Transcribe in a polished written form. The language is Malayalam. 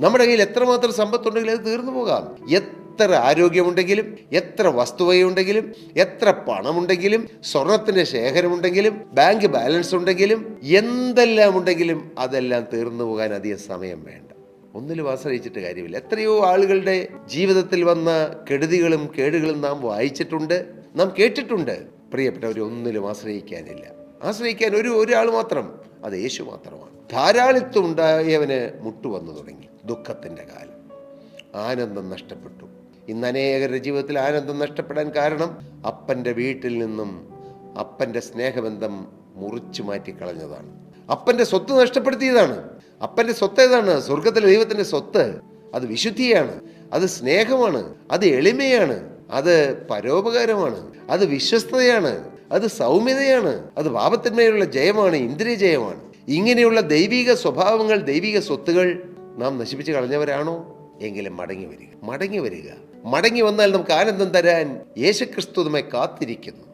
നമ്മുടെ കയ്യിൽ എത്രമാത്രം സമ്പത്തുണ്ടെങ്കിലും അത് തീർന്നു പോകാം. എത്ര ആരോഗ്യമുണ്ടെങ്കിലും, എത്ര വസ്തുവയുണ്ടെങ്കിലും, എത്ര പണമുണ്ടെങ്കിലും, സ്വർണത്തിന്റെ ശേഖരമുണ്ടെങ്കിലും, ബാങ്ക് ബാലൻസ് ഉണ്ടെങ്കിലും, എന്തെല്ലാം ഉണ്ടെങ്കിലും അതെല്ലാം തീർന്നു പോകാൻ അധികം സമയം വേണ്ട. ഒന്നിലും ആശ്രയിച്ചിട്ട് കാര്യമില്ല. എത്രയോ ആളുകളുടെ ജീവിതത്തിൽ വന്ന കെടുതികളും കേടുകളും നാം വായിച്ചിട്ടുണ്ട്, നാം കേട്ടിട്ടുണ്ട്. പ്രിയപ്പെട്ടവർ, ഒന്നിലും ആശ്രയിക്കാനില്ല. ആശ്രയിക്കാൻ ഒരാൾ മാത്രം, അത് യേശു മാത്രമാണ്. ധാരാളിത്വം ഉണ്ടായവന് മുട്ടുവന്നു തുടങ്ങി. ദുഃഖത്തിൻ്റെ കാലം, ആനന്ദം നഷ്ടപ്പെട്ടു. ഇന്ന് അനേകരുടെ ജീവിതത്തിൽ ആനന്ദം നഷ്ടപ്പെടാൻ കാരണം അപ്പൻ്റെ വീട്ടിൽ നിന്നും അപ്പൻ്റെ സ്നേഹബന്ധം മുറിച്ചു മാറ്റിക്കളഞ്ഞതാണ്. അപ്പൻ്റെ സ്വത്ത് നഷ്ടപ്പെടുത്തിയതാണ്. അപ്പൻ്റെ സ്വത്ത് ഏതാണ്? സ്വർഗത്തിലെ ദൈവത്തിൻ്റെ സ്വത്ത്. അത് വിശുദ്ധിയാണ്, അത് സ്നേഹമാണ്, അത് എളിമയാണ്, അത് പരോപകാരമാണ്, അത് വിശ്വസ്തതയാണ്, അത് സൗമ്യതയാണ്, അത് പാപത്തിന്മേലുള്ള ജയമാണ്, ഇന്ദ്രിയ ജയമാണ്. ഇങ്ങനെയുള്ള ദൈവിക സ്വഭാവങ്ങൾ, ദൈവിക സ്വത്തുകൾ നാം നശിപ്പിച്ച് കളഞ്ഞവരാണോ? എങ്കിലും മടങ്ങി വരിക. മടങ്ങി വന്നാൽ നമുക്ക് ആനന്ദം തരാൻ യേശുക്രിസ്തു നമ്മെ കാത്തിരിക്കുന്നു.